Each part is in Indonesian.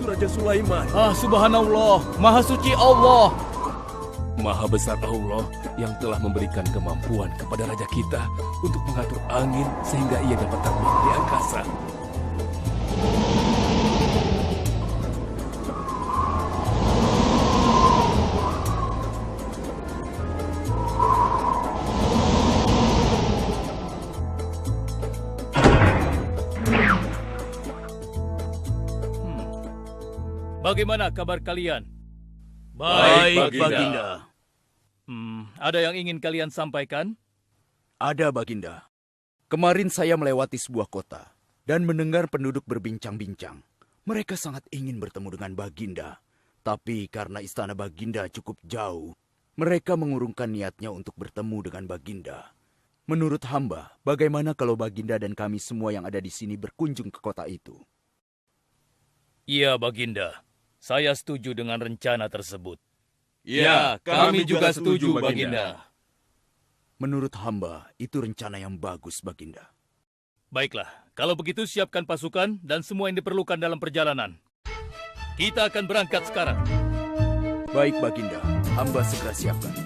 itu Raja Sulaiman. Subhanallah, Maha Suci Allah. Maha besar Allah yang telah memberikan kemampuan kepada raja kita untuk mengatur angin sehingga ia dapat terbang di angkasa. Bagaimana kabar kalian? Baik, Baginda. Ada yang ingin kalian sampaikan? Ada, Baginda. Kemarin saya melewati sebuah kota dan mendengar penduduk berbincang-bincang. Mereka sangat ingin bertemu dengan Baginda. Tapi karena istana Baginda cukup jauh, mereka mengurungkan niatnya untuk bertemu dengan Baginda. Menurut hamba, bagaimana kalau Baginda dan kami semua yang ada di sini berkunjung ke kota itu? Iya, Baginda. Saya setuju dengan rencana tersebut. Ya, kami juga setuju, Baginda. Menurut hamba, itu rencana yang bagus, Baginda. Baiklah, kalau begitu siapkan pasukan dan semua yang diperlukan dalam perjalanan. Kita akan berangkat sekarang. Baik, Baginda. Hamba segera siapkan.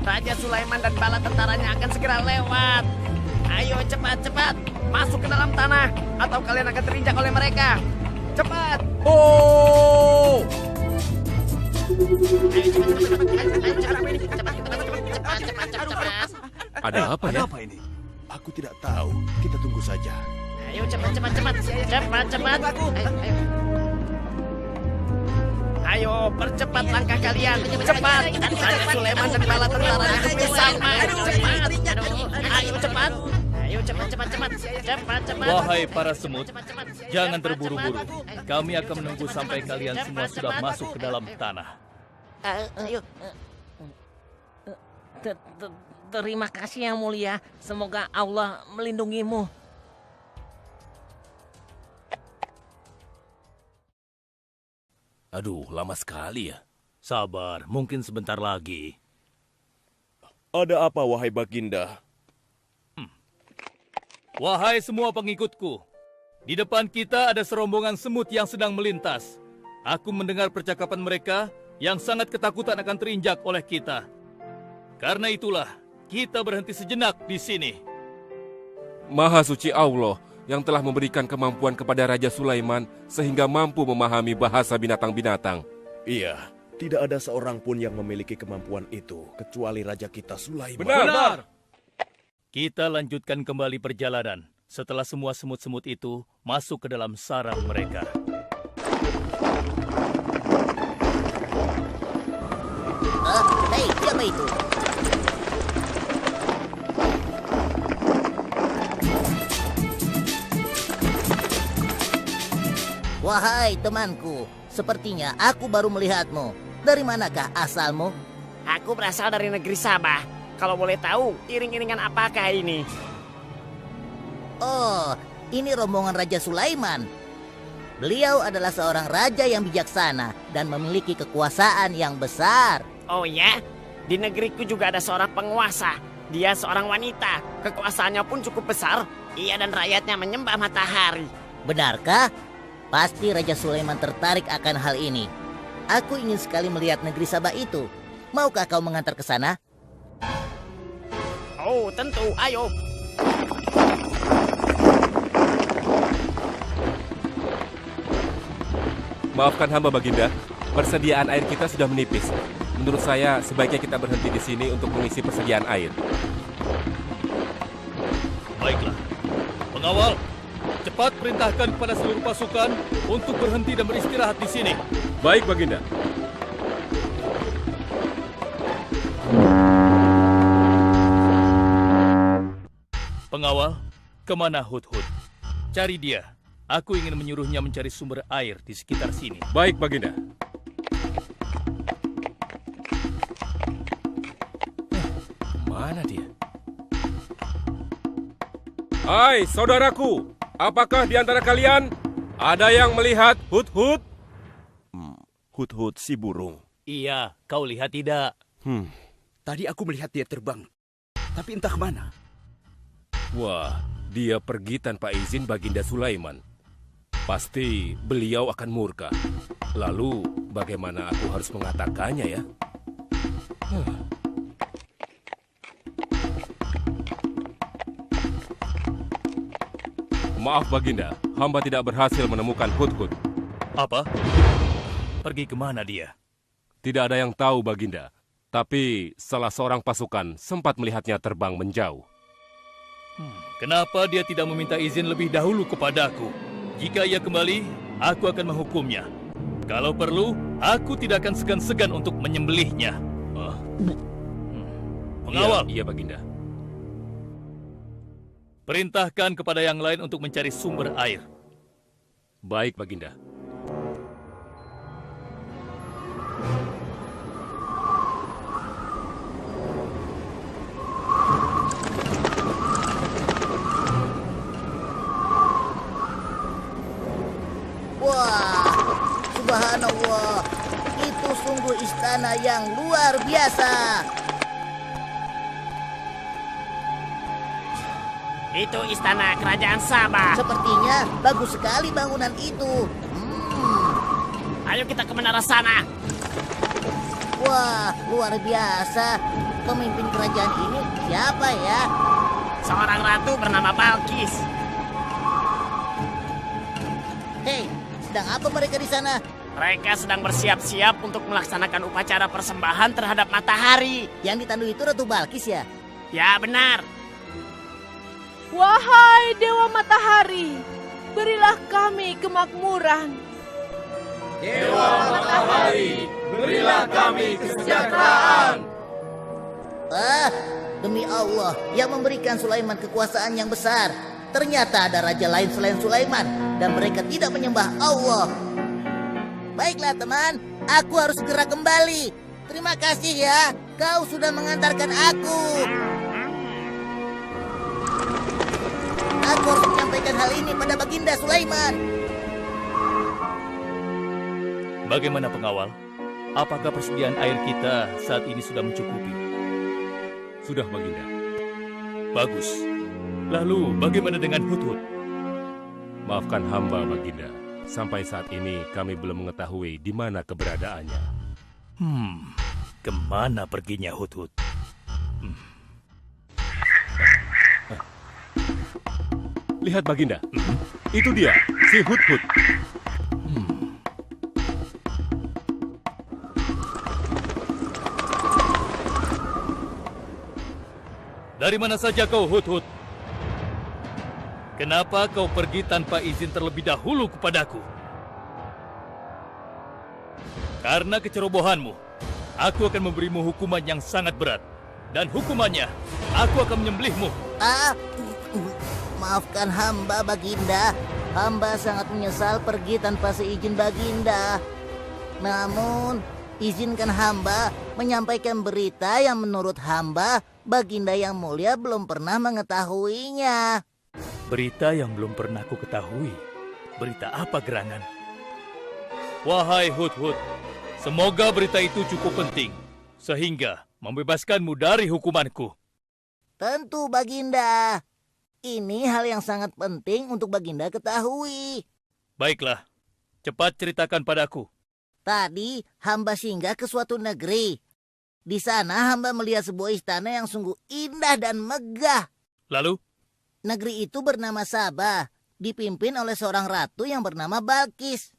Raja Sulaiman dan bala tentaranya akan segera lewat. Ayo cepat-cepat masuk ke dalam tanah atau kalian akan terinjak oleh mereka. Cepat. Oh! Cepat. Ada apa ya? Apa ini? Aku tidak tahu. Kita tunggu saja. Ayo cepat. Ayo, percepat langkah kalian. Cepat. Raja Sulaiman dan bala tentaranya bersama. Ayo cepat. Ayo cepat. Wahai para semut, jangan terburu-buru. Kami akan menunggu sampai kalian semua sudah masuk ke dalam tanah. Ayo. Terima kasih yang mulia. Semoga Allah melindungimu. Aduh, lama sekali ya. Sabar, mungkin sebentar lagi. Ada apa, wahai Baginda? Wahai semua pengikutku, di depan kita ada serombongan semut yang sedang melintas. Aku mendengar percakapan mereka yang sangat ketakutan akan terinjak oleh kita. Karena itulah, kita berhenti sejenak di sini. Maha suci Allah yang telah memberikan kemampuan kepada Raja Sulaiman sehingga mampu memahami bahasa binatang-binatang. Iya, tidak ada seorang pun yang memiliki kemampuan itu kecuali Raja kita Sulaiman. Benar. Kita lanjutkan kembali perjalanan setelah semua semut-semut itu masuk ke dalam sarang mereka. Hei, siapa itu? Wahai temanku, sepertinya aku baru melihatmu. Dari manakah asalmu? Aku berasal dari negeri Sabah. Kalau boleh tahu, iring-iringan apakah ini? Oh, ini rombongan Raja Sulaiman. Beliau adalah seorang raja yang bijaksana dan memiliki kekuasaan yang besar. Oh ya? Di negeriku juga ada seorang penguasa. Dia seorang wanita. Kekuasaannya pun cukup besar. Ia dan rakyatnya menyembah matahari. Benarkah? Pasti Raja Sulaiman tertarik akan hal ini. Aku ingin sekali melihat negeri Sabah itu. Maukah kau mengantar ke sana? Oh, tentu. Ayo. Maafkan hamba, Baginda. Persediaan air kita sudah menipis. Menurut saya, sebaiknya kita berhenti di sini untuk mengisi persediaan air. Baiklah. Pengawal, cepat perintahkan kepada seluruh pasukan untuk berhenti dan beristirahat di sini. Baik, Baginda. Pengawal, kemana Hudhud? Cari dia. Aku ingin menyuruhnya mencari sumber air di sekitar sini. Baik, Baginda. Hai, saudaraku. Apakah di antara kalian ada yang melihat Hut-Hut? Hut-hut si burung. Iya, kau lihat tidak? Tadi aku melihat dia terbang, tapi entah kemana. Wah, dia pergi tanpa izin Baginda Sulaiman. Pasti beliau akan murka. Lalu, bagaimana aku harus mengatakannya ya? Maaf Baginda, hamba tidak berhasil menemukan Hut-Hut. Apa? Pergi kemana dia? Tidak ada yang tahu Baginda, tapi salah seorang pasukan sempat melihatnya terbang menjauh. Kenapa dia tidak meminta izin lebih dahulu kepadaku? Jika ia kembali, aku akan menghukumnya. Kalau perlu, aku tidak akan segan-segan untuk menyembelihnya. Pengawal, Iya Baginda. perintahkan kepada yang lain untuk mencari sumber air. Baik Baginda. Wah, subhanallah. Itu sungguh istana yang luar biasa. Itu istana kerajaan Sabah. Sepertinya bagus sekali bangunan itu. Ayo kita ke menara sana. Wah, luar biasa. Pemimpin kerajaan ini siapa ya? Seorang ratu bernama Balkis. Hei, sedang apa mereka di sana? Mereka sedang bersiap-siap untuk melaksanakan upacara persembahan terhadap matahari. Yang ditandu itu Ratu Balkis ya? Ya benar. Wahai Dewa Matahari, berilah kami kemakmuran. Dewa Matahari, berilah kami kesejahteraan. Demi Allah yang memberikan Sulaiman kekuasaan yang besar. Ternyata ada raja lain selain Sulaiman dan mereka tidak menyembah Allah. Baiklah teman, aku harus segera kembali. Terima kasih ya, kau sudah mengantarkan aku. Aku harus menyampaikan hal ini pada Baginda Sulaiman. Bagaimana pengawal? Apakah persediaan air kita saat ini sudah mencukupi? Sudah Baginda. Bagus. Lalu bagaimana dengan Hut-Hut? Maafkan hamba Baginda. Sampai saat ini kami belum mengetahui di mana keberadaannya. Kemana perginya Hut-Hut? Lihat Baginda, itu dia, si Hut-Hut. Dari mana saja kau, Hut-Hut? Kenapa kau pergi tanpa izin terlebih dahulu kepadaku? Karena kecerobohanmu, aku akan memberimu hukuman yang sangat berat. Dan hukumannya, aku akan menyembelihmu. Maafkan hamba Baginda. Hamba sangat menyesal pergi tanpa seizin Baginda. Namun, izinkan hamba menyampaikan berita yang menurut hamba Baginda yang mulia belum pernah mengetahuinya. Berita yang belum pernah ku ketahui. Berita apa gerangan? Wahai Hut-Hut, semoga berita itu cukup penting, sehingga membebaskanmu dari hukumanku. Tentu Baginda. Ini hal yang sangat penting untuk Baginda ketahui. Baiklah, cepat ceritakan padaku. Tadi hamba singgah ke suatu negeri. Di sana hamba melihat sebuah istana yang sungguh indah dan megah. Lalu? Negeri itu bernama Sabah, dipimpin oleh seorang ratu yang bernama Balkis.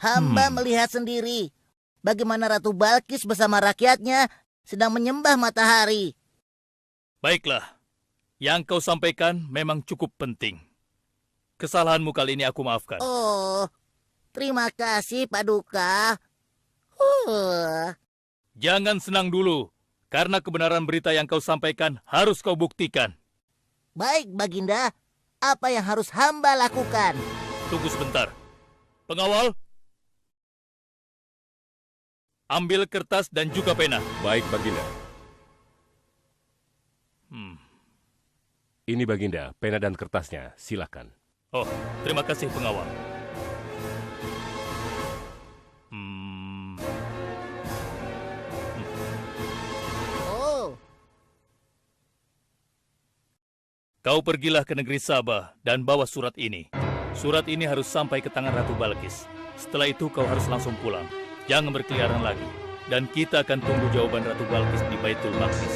Hamba melihat sendiri bagaimana Ratu Balkis bersama rakyatnya sedang menyembah matahari. Baiklah, yang kau sampaikan memang cukup penting. Kesalahanmu kali ini aku maafkan. Oh, terima kasih Paduka. Jangan senang dulu, karena kebenaran berita yang kau sampaikan harus kau buktikan. Baik Baginda, apa yang harus hamba lakukan? Tunggu sebentar. Pengawal, ambil kertas dan juga pena. Baik Baginda. Ini Baginda, pena dan kertasnya, silakan. Oh, terima kasih pengawal. Oh, Kau pergilah ke negeri Sabah dan bawa surat ini. Surat ini harus sampai ke tangan Ratu Balkis. Setelah itu kau harus langsung pulang. Jangan berkeliaran lagi. Dan kita akan tunggu jawaban Ratu Balkis di Baitul Maqdis.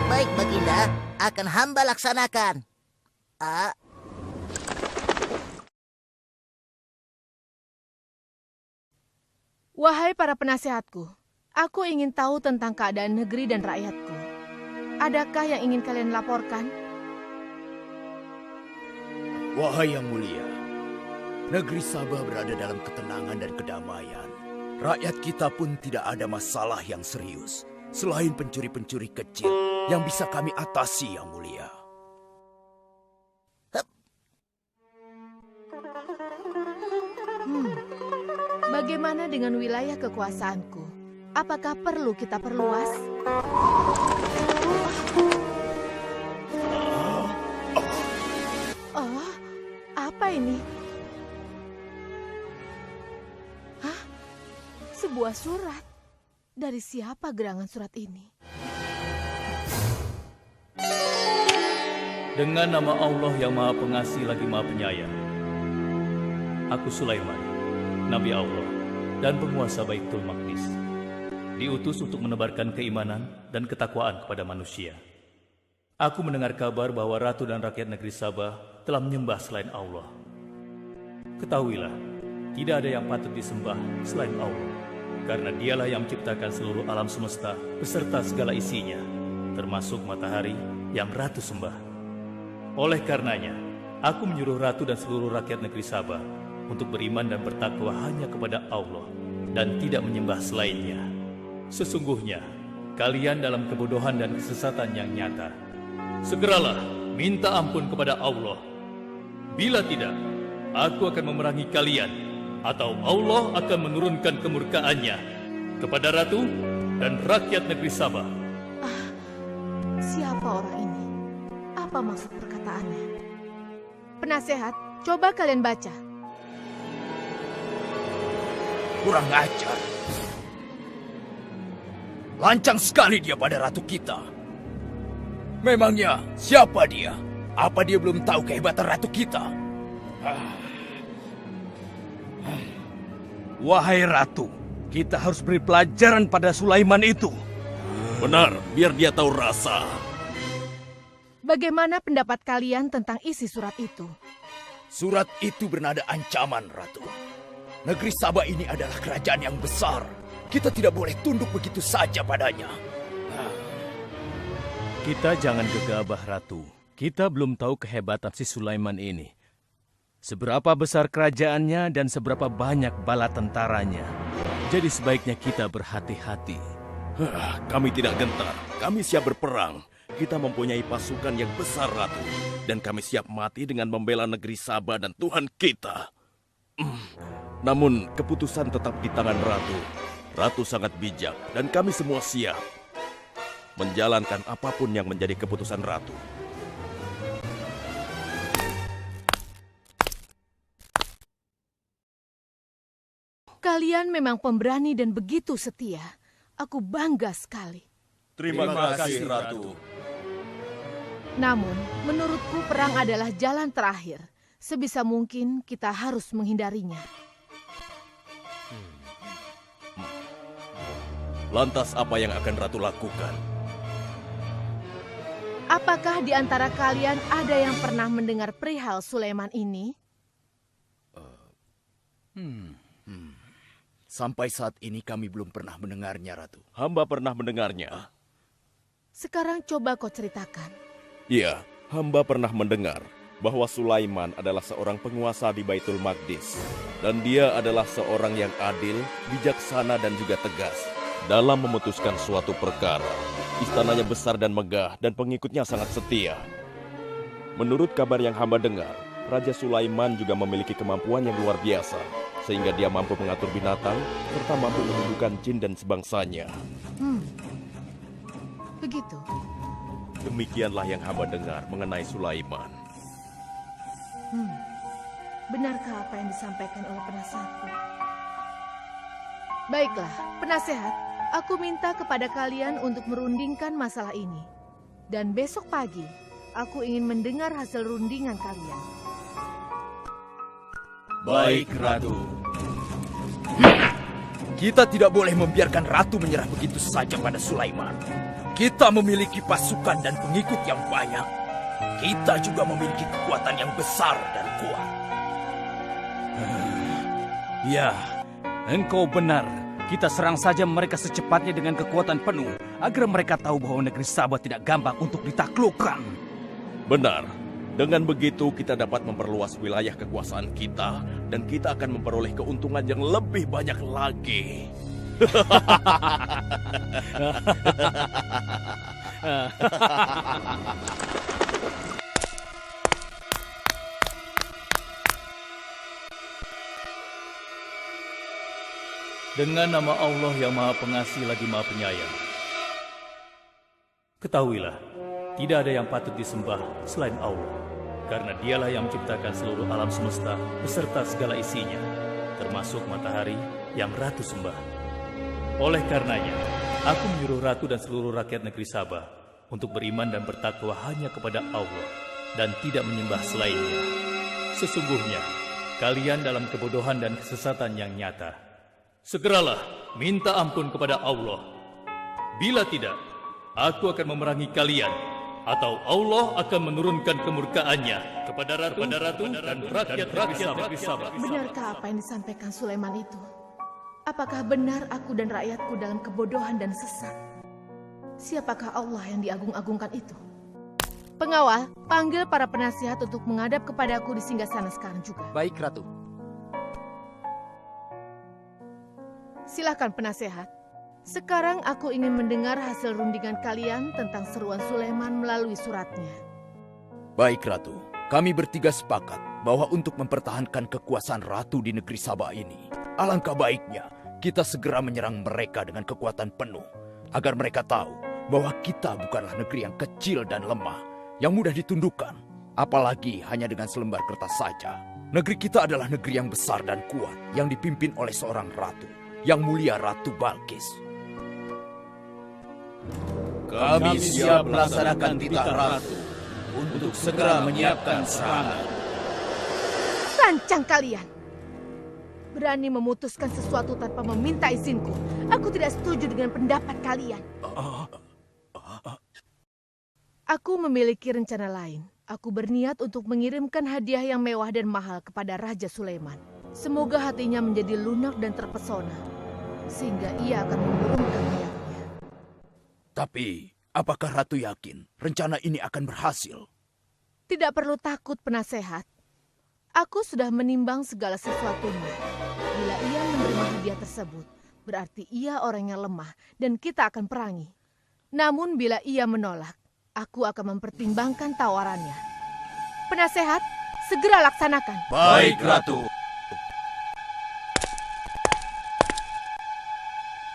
baik Baginda, akan hamba laksanakan. Wahai para penasehatku, aku ingin tahu tentang keadaan negeri dan rakyatku. Adakah yang ingin kalian laporkan? Wahai yang mulia, negeri Sabah berada dalam ketenangan dan kedamaian. Rakyat kita pun tidak ada masalah yang serius, selain pencuri-pencuri kecil yang bisa kami atasi, yang mulia. Bagaimana dengan wilayah kekuasaanku? Apakah perlu kita perluas? Oh, apa ini? Hah? Sebuah surat. Dari siapa gerangan surat ini? Dengan nama Allah yang Maha Pengasih lagi Maha Penyayang. Aku Sulaiman, Nabi Allah dan penguasa Baitul Maqdis. Diutus untuk menebarkan keimanan dan ketakwaan kepada manusia. Aku mendengar kabar bahwa ratu dan rakyat negeri Sabah telah menyembah selain Allah. Ketahuilah, tidak ada yang patut disembah selain Allah, karena dialah yang menciptakan seluruh alam semesta beserta segala isinya, termasuk matahari yang ratu sembah. Oleh karenanya, aku menyuruh ratu dan seluruh rakyat negeri Sabah untuk beriman dan bertakwa hanya kepada Allah dan tidak menyembah selainnya. Sesungguhnya, kalian dalam kebodohan dan kesesatan yang nyata. Segeralah minta ampun kepada Allah. Bila tidak, aku akan memerangi kalian, atau Allah akan menurunkan kemurkaannya kepada ratu dan rakyat negeri Sabah. Siapa orang ini? Apa maksud perkataannya? Penasehat, coba kalian baca. Kurang ajar. Lancang sekali dia pada ratu kita. Memangnya siapa dia? Apa dia belum tahu kehebatan ratu kita? Wahai ratu, kita harus beri pelajaran pada Sulaiman itu. Benar, biar dia tahu rasa. Bagaimana pendapat kalian tentang isi surat itu? Surat itu bernada ancaman, Ratu. Negeri Sabah ini adalah kerajaan yang besar. Kita tidak boleh tunduk begitu saja padanya. Kita jangan gegabah, Ratu. Kita belum tahu kehebatan si Sulaiman ini. Seberapa besar kerajaannya dan seberapa banyak bala tentaranya. Jadi sebaiknya kita berhati-hati. Kami tidak gentar. Kami siap berperang. Kita mempunyai pasukan yang besar, Ratu. Dan kami siap mati dengan membela negeri Sabah dan Tuhan kita. Namun, keputusan tetap di tangan Ratu. Ratu sangat bijak, dan kami semua siap menjalankan apapun yang menjadi keputusan Ratu. Kalian memang pemberani dan begitu setia. Aku bangga sekali. Terima kasih, Ratu. Namun, menurutku perang adalah jalan terakhir. Sebisa mungkin kita harus menghindarinya. Lantas apa yang akan Ratu lakukan? Apakah di antara kalian ada yang pernah mendengar perihal Sulaiman ini? Sampai saat ini kami belum pernah mendengarnya, Ratu. Hamba pernah mendengarnya. Sekarang coba kau ceritakan. Iya, hamba pernah mendengar bahwa Sulaiman adalah seorang penguasa di Baitul Maqdis. Dan dia adalah seorang yang adil, bijaksana dan juga tegas dalam memutuskan suatu perkara. Istananya besar dan megah dan pengikutnya sangat setia. Menurut kabar yang hamba dengar, Raja Sulaiman juga memiliki kemampuan yang luar biasa, sehingga dia mampu mengatur binatang, serta mampu menundukkan jin dan sebangsanya. Begitu. Demikianlah yang hamba dengar mengenai Sulaiman. Benarkah apa yang disampaikan oleh penasehatku? Baiklah, penasehat, aku minta kepada kalian untuk merundingkan masalah ini. Dan besok pagi, aku ingin mendengar hasil rundingan kalian. Baik, Ratu. Kita tidak boleh membiarkan Ratu menyerah begitu saja pada Sulaiman. Kita memiliki pasukan dan pengikut yang banyak. Kita juga memiliki kekuatan yang besar dan kuat. Ya, engkau benar. Kita serang saja mereka secepatnya dengan kekuatan penuh, agar mereka tahu bahwa negeri Sabah tidak gampang untuk ditaklukkan. Benar. Dengan begitu kita dapat memperluas wilayah kekuasaan kita dan kita akan memperoleh keuntungan yang lebih banyak lagi. Dengan nama Allah yang Maha Pengasih lagi Maha Penyayang. Ketahuilah, tidak ada yang patut disembah selain Allah. Karena dialah yang menciptakan seluruh alam semesta beserta segala isinya, termasuk matahari yang Ratu sembah. Oleh karenanya, aku menyuruh Ratu dan seluruh rakyat negeri Sabah untuk beriman dan bertakwa hanya kepada Allah dan tidak menyembah selainnya. Sesungguhnya, kalian dalam kebodohan dan kesesatan yang nyata. Segeralah minta ampun kepada Allah. Bila tidak, aku akan memerangi kalian, atau Allah akan menurunkan kemurkaannya kepada Ratu dan rakyat-rakyat negeri Sabah. Benarkah apa yang disampaikan Sulaiman itu? Apakah benar aku dan rakyatku dalam kebodohan dan sesat? Siapakah Allah yang diagung-agungkan itu? Pengawal, panggil para penasihat untuk menghadap kepadaku di singgasana sekarang juga. Baik, Ratu. Silakan penasehat. Sekarang aku ingin mendengar hasil rundingan kalian tentang seruan Sulaiman melalui suratnya. Baik, Ratu. Kami bertiga sepakat bahwa untuk mempertahankan kekuasaan Ratu di negeri Sabah ini, alangkah baiknya kita segera menyerang mereka dengan kekuatan penuh, agar mereka tahu bahwa kita bukanlah negeri yang kecil dan lemah, yang mudah ditundukkan, apalagi hanya dengan selembar kertas saja. Negeri kita adalah negeri yang besar dan kuat, yang dipimpin oleh seorang ratu, yang mulia Ratu Balkis. Kami siap melaksanakan titah Ratu untuk segera menyiapkan serangan. Lancang kalian! Berani memutuskan sesuatu tanpa meminta izinku. Aku tidak setuju dengan pendapat kalian. Aku memiliki rencana lain. Aku berniat untuk mengirimkan hadiah yang mewah dan mahal kepada Raja Sulaiman. Semoga hatinya menjadi lunak dan terpesona, sehingga ia akan menurunkan niatnya. Tapi, apakah Ratu yakin rencana ini akan berhasil? Tidak perlu takut, penasehat. Aku sudah menimbang segala sesuatunya. Bila ia menerima hadiah tersebut, berarti ia orang yang lemah dan kita akan perangi. Namun bila ia menolak, aku akan mempertimbangkan tawarannya. Penasehat, segera laksanakan. Baik, Ratu.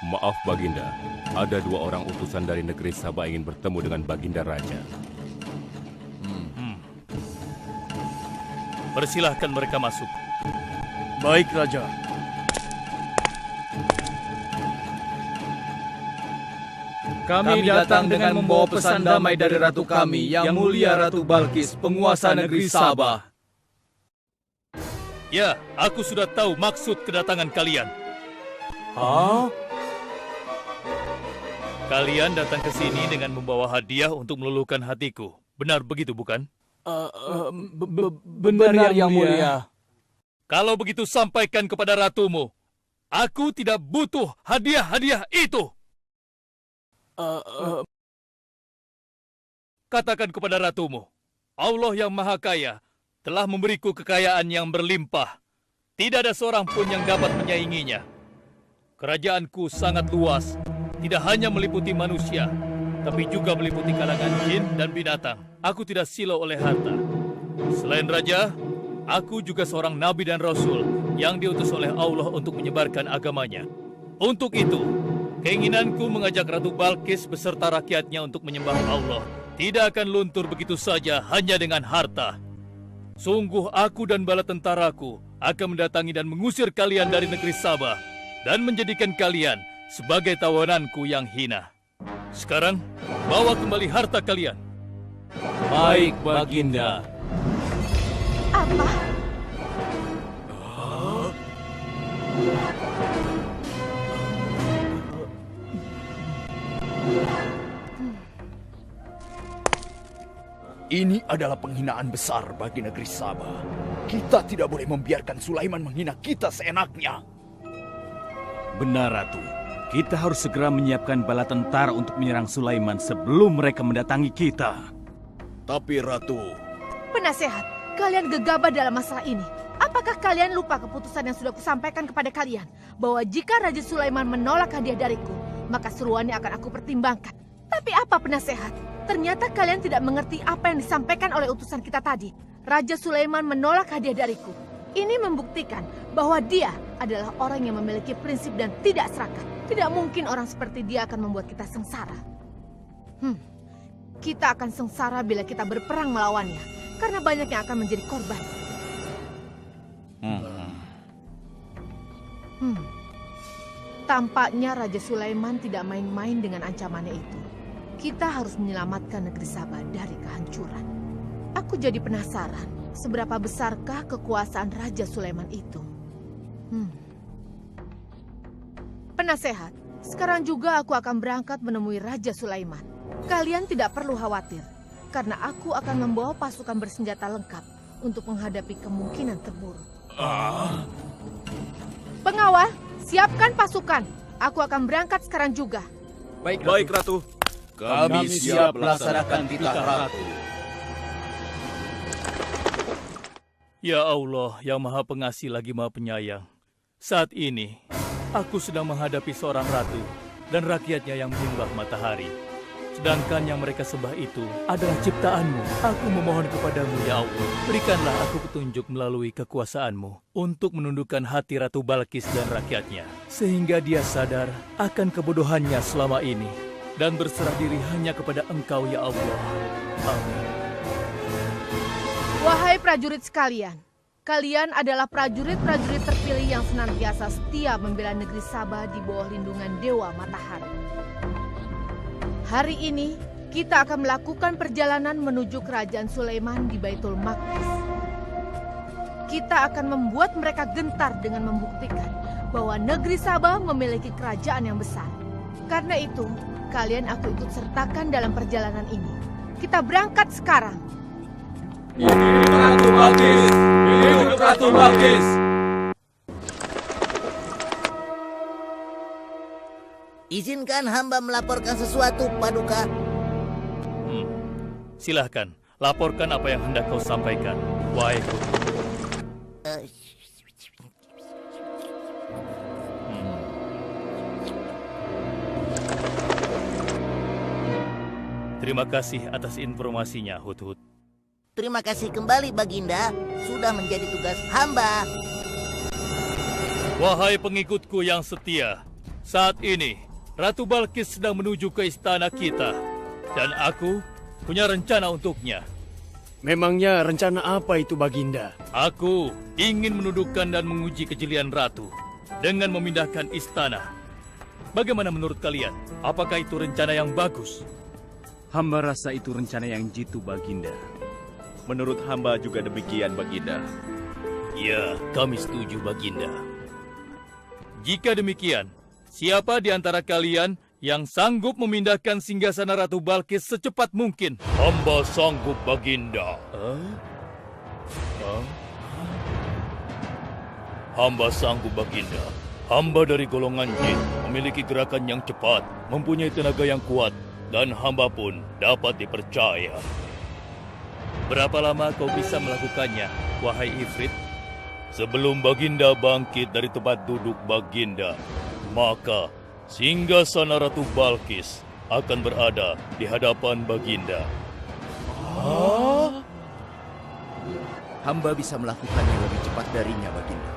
Maaf, Baginda. Ada 2 orang utusan dari negeri Sabah ingin bertemu dengan Baginda Raja. Persilahkan mereka masuk. Baik, Raja. Kami datang dengan membawa pesan damai dari Ratu kami, yang mulia Ratu Balkis, penguasa negeri Sabah. Ya, aku sudah tahu maksud kedatangan kalian. Hah? Kalian datang ke sini dengan membawa hadiah untuk meluluhkan hatiku. Benar begitu, bukan? Benar, yang mulia. Kalau begitu sampaikan kepada ratumu. Aku tidak butuh hadiah-hadiah itu. Katakan kepada ratumu, Allah yang Maha Kaya telah memberiku kekayaan yang berlimpah. Tidak ada seorang pun yang dapat menyainginya. Kerajaanku sangat luas, tidak hanya meliputi manusia, tapi juga meliputi kalangan jin dan binatang. Aku tidak silau oleh harta. Selain raja, aku juga seorang nabi dan rasul yang diutus oleh Allah untuk menyebarkan agamanya. Untuk itu, keinginanku mengajak Ratu Balkis beserta rakyatnya untuk menyembah Allah tidak akan luntur begitu saja hanya dengan harta. Sungguh aku dan bala tentaraku akan mendatangi dan mengusir kalian dari negeri Sabah dan menjadikan kalian sebagai tawananku yang hina. Sekarang, bawa kembali harta kalian. Baik, Baginda. Apa? Ini adalah penghinaan besar bagi negeri Sabah. Kita tidak boleh membiarkan Sulaiman menghina kita seenaknya. Benar, Ratu. Kita harus segera menyiapkan bala tentara untuk menyerang Sulaiman sebelum mereka mendatangi kita. Tapi Ratu... Penasehat, kalian gegabah dalam masalah ini. Apakah kalian lupa keputusan yang sudah kusampaikan kepada kalian? Bahwa jika Raja Sulaiman menolak hadiah dariku, maka seruannya akan aku pertimbangkan. Tapi apa penasehat? Ternyata kalian tidak mengerti apa yang disampaikan oleh utusan kita tadi. Raja Sulaiman menolak hadiah dariku. Ini membuktikan bahwa dia adalah orang yang memiliki prinsip dan tidak serakah. Tidak mungkin orang seperti dia akan membuat kita sengsara. Kita akan sengsara bila kita berperang melawannya, karena banyak yang akan menjadi korban. Tampaknya Raja Sulaiman tidak main-main dengan ancamannya itu. Kita harus menyelamatkan negeri Sabah dari kehancuran. Aku jadi penasaran, seberapa besarkah kekuasaan Raja Sulaiman itu? Penasehat, sekarang juga aku akan berangkat menemui Raja Sulaiman. Kalian tidak perlu khawatir, karena aku akan membawa pasukan bersenjata lengkap untuk menghadapi kemungkinan terburuk. Pengawal, siapkan pasukan. Aku akan berangkat sekarang juga. Baik, Ratu. Kami siap melaksanakan titah Ratu. Ya Allah, yang Maha Pengasih lagi Maha Penyayang. Saat ini, aku sedang menghadapi seorang ratu dan rakyatnya yang menyembah matahari. Sedangkan yang mereka sembah itu adalah ciptaanmu. Aku memohon kepadamu, ya Allah. Berikanlah aku petunjuk melalui kekuasaanmu untuk menundukkan hati Ratu Balkis dan rakyatnya. Sehingga dia sadar akan kebodohannya selama ini dan berserah diri hanya kepada Engkau, ya Allah. Amin. Wahai prajurit sekalian, kalian adalah prajurit-prajurit terpilih yang senantiasa setia membela negeri Sabah di bawah lindungan Dewa Matahari. Hari ini, kita akan melakukan perjalanan menuju kerajaan Sulaiman di Baitul Maqdis. Kita akan membuat mereka gentar dengan membuktikan bahwa negeri Sabah memiliki kerajaan yang besar. Karena itu, kalian aku ikut sertakan dalam perjalanan ini. Kita berangkat sekarang. Hidup Ratu Balkis! Hidup Ratu Balkis! Izinkan hamba melaporkan sesuatu, Paduka. Silahkan, laporkan apa yang hendak kau sampaikan. Wahai Terima kasih atas informasinya, Hudhud. Terima kasih kembali, Baginda. Sudah menjadi tugas hamba. Wahai pengikutku yang setia, saat ini Ratu Balkis sedang menuju ke istana kita. Dan aku punya rencana untuknya. Memangnya rencana apa itu, Baginda? Aku ingin menundukkan dan menguji kejelian Ratu dengan memindahkan istana. Bagaimana menurut kalian? Apakah itu rencana yang bagus? Hamba rasa itu rencana yang jitu, Baginda. Menurut hamba juga demikian, Baginda. Ya, kami setuju, Baginda. Jika demikian, siapa di antara kalian yang sanggup memindahkan singgasana Ratu Balkis secepat mungkin? Hamba sanggup, Baginda. Hamba sanggup, Baginda. Hamba dari golongan jin, memiliki gerakan yang cepat, mempunyai tenaga yang kuat, dan hamba pun dapat dipercaya. Berapa lama kau bisa melakukannya, wahai Ifrit? Sebelum Baginda bangkit dari tempat duduk Baginda, maka singgasana Ratu Balkis akan berada di hadapan Baginda. Hamba bisa melakukannya lebih cepat darinya, Baginda.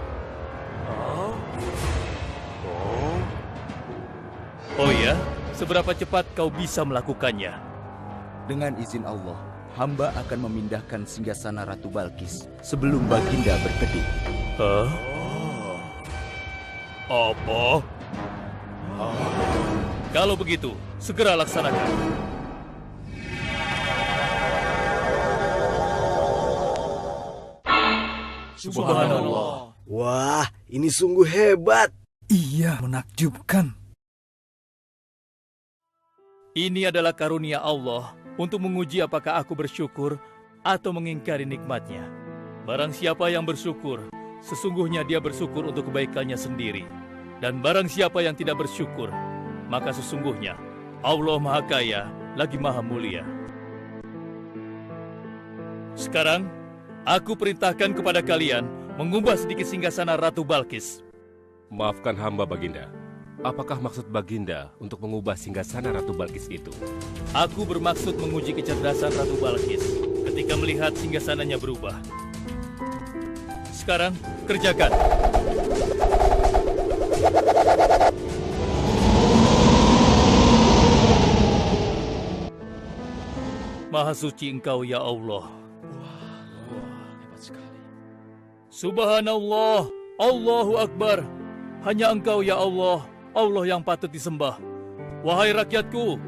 Oh ya? Seberapa cepat kau bisa melakukannya? Dengan izin Allah, hamba akan memindahkan singgasana Ratu Balkis sebelum Baginda berkedip. Hah? Apa? Kalau begitu, segera laksanakan. Subhanallah. Wah, ini sungguh hebat. Iya, menakjubkan. Ini adalah karunia Allah untuk menguji apakah aku bersyukur atau mengingkari nikmatnya. Barang siapa yang bersyukur, sesungguhnya dia bersyukur untuk kebaikannya sendiri. Dan barang siapa yang tidak bersyukur, maka sesungguhnya Allah Maha Kaya lagi Maha Mulia. Sekarang, aku perintahkan kepada kalian mengubah sedikit singgasana Ratu Balkis. Maafkan hamba, Baginda. Apakah maksud Baginda untuk mengubah singgasana Ratu Balkis itu? Aku bermaksud menguji kecerdasan Ratu Balkis ketika melihat singgasananya berubah. Sekarang, kerjakan. Maha suci Engkau, ya Allah. Hebat sekali. Subhanallah, Allahu Akbar. Hanya Engkau, ya Allah, Allah yang patut disembah. Wahai rakyatku,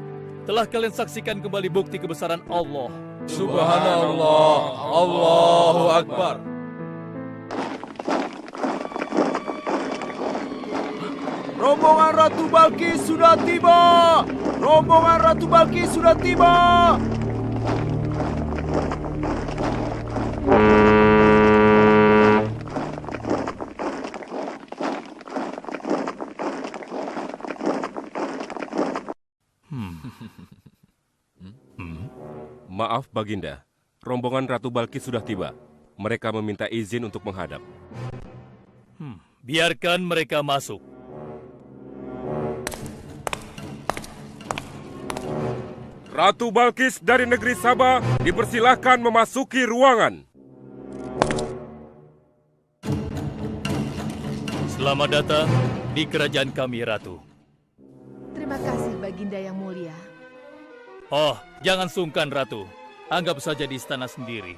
telah kalian saksikan kembali bukti kebesaran Allah. Subhanallah, Allahu Akbar. Rombongan Ratu Balkis sudah tiba! Rombongan Ratu Balkis sudah tiba! Maaf, Baginda. Rombongan Ratu Balkis sudah tiba. Mereka meminta izin untuk menghadap. Biarkan mereka masuk. Ratu Balkis dari negeri Sabah dipersilahkan memasuki ruangan. Selamat datang di kerajaan kami, Ratu. Terima kasih, Baginda yang mulia. Oh, jangan sungkan, Ratu. Anggap saja di istana sendiri.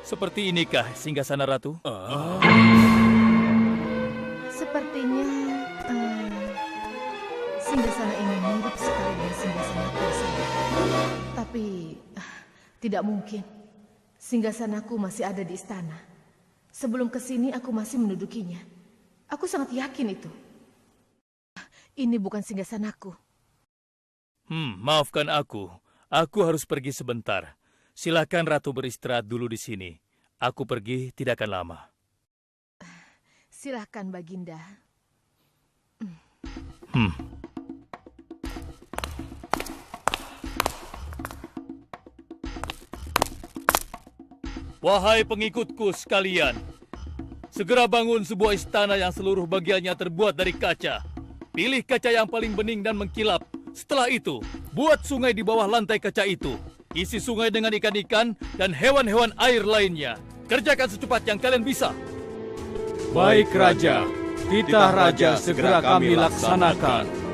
Seperti inikah singgasana Ratu? Sepertinya singgasana ini mirip sekali dengan singgasanaku, saya. Tapi tidak mungkin. Singgasanaku masih ada di istana. Sebelum kesini aku masih mendudukinya. Aku sangat yakin itu. Ini bukan singgasanaku. Maafkan aku. Aku harus pergi sebentar. Silakan Ratu beristirahat dulu di sini. Aku pergi tidak akan lama. Silakan, Baginda. Wahai pengikutku sekalian, segera bangun sebuah istana yang seluruh bagiannya terbuat dari kaca. Pilih kaca yang paling bening dan mengkilap. Setelah itu, buat sungai di bawah lantai kaca itu. Isi sungai dengan ikan-ikan dan hewan-hewan air lainnya. Kerjakan secepat yang kalian bisa. Baik, Raja. Titah Raja segera kami laksanakan.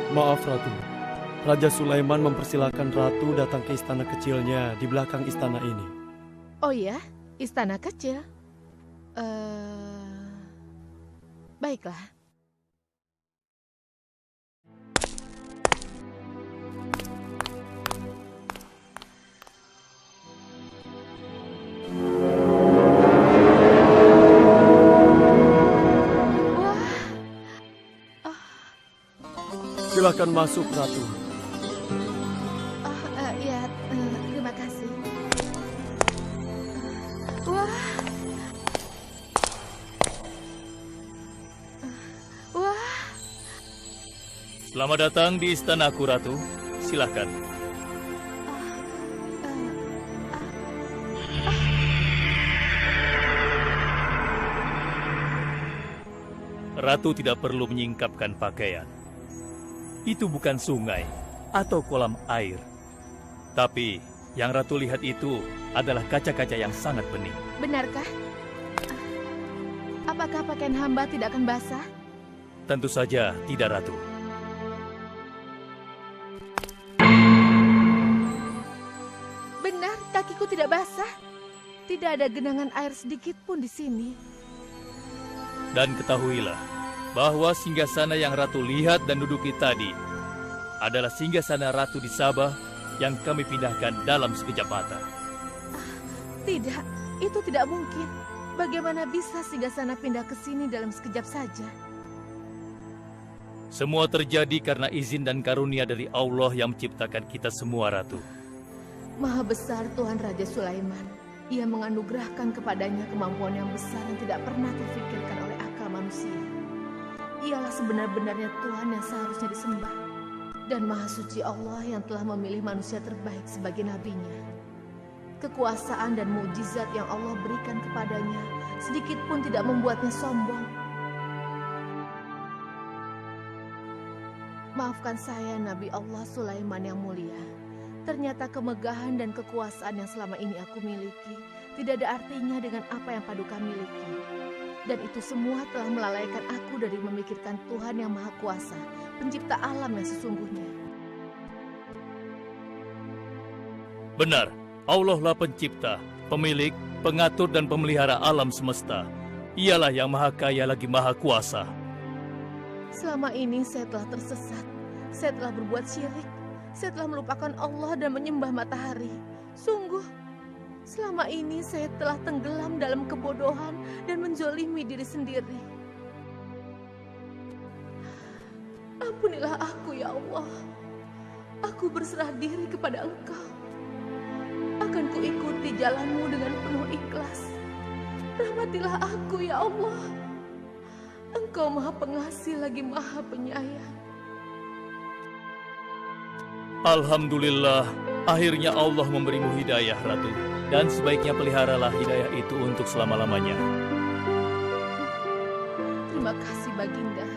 Maaf, Ratu. Raja Sulaiman mempersilahkan Ratu datang ke istana kecilnya di belakang istana ini. Oh ya, istana kecil. Baiklah. Silakan masuk, Ratu. Ya, terima kasih. Wah. Selamat datang di istanaku, Ratu. Silakan. Ratu tidak perlu menyingkapkan pakaian. Itu bukan sungai, atau kolam air. Tapi yang Ratu lihat itu adalah kaca-kaca yang sangat bening. Benarkah? Apakah pakaian hamba tidak akan basah? Tentu saja tidak, Ratu. Benar, kakiku tidak basah. Tidak ada genangan air sedikit pun di sini. Dan ketahuilah bahwa singgasana yang Ratu lihat dan duduki tadi adalah singgasana Ratu di Sabah yang kami pindahkan dalam sekejap mata. Tidak, itu tidak mungkin. Bagaimana bisa singgasana pindah ke sini dalam sekejap saja? Semua terjadi karena izin dan karunia dari Allah yang menciptakan kita semua, Ratu. Maha besar Tuhan Raja Sulaiman. Ia menganugerahkan kepadanya kemampuan yang besar yang tidak pernah terfikirkan oleh akal manusia. Ialah sebenar-benarnya Tuhan yang seharusnya disembah. Dan Maha Suci Allah yang telah memilih manusia terbaik sebagai nabinya. Kekuasaan dan mukjizat yang Allah berikan kepadanya sedikit pun tidak membuatnya sombong. Maafkan saya, Nabi Allah Sulaiman yang mulia. Ternyata kemegahan dan kekuasaan yang selama ini aku miliki tidak ada artinya dengan apa yang Paduka miliki. Dan itu semua telah melalaikan aku dari memikirkan Tuhan yang Maha Kuasa, pencipta alam yang sesungguhnya. Benar, Allah lah pencipta, pemilik, pengatur dan pemelihara alam semesta. Ialah yang Maha Kaya lagi Maha Kuasa. Selama ini saya telah tersesat. Saya telah berbuat syirik. Saya telah melupakan Allah dan menyembah matahari. Sungguh, selama ini saya telah tenggelam dalam kebodohan dan menzolimi diri sendiri. Ampunilah aku, ya Allah. Aku berserah diri kepada Engkau. Akan kuikuti jalanmu dengan penuh ikhlas. Rahmatilah aku, ya Allah. Engkau Maha Pengasih lagi Maha Penyayang. Alhamdulillah, akhirnya Allah memberimu hidayah, Ratu. Dan sebaiknya peliharalah hidayah itu untuk selama-lamanya. Terima kasih, Baginda.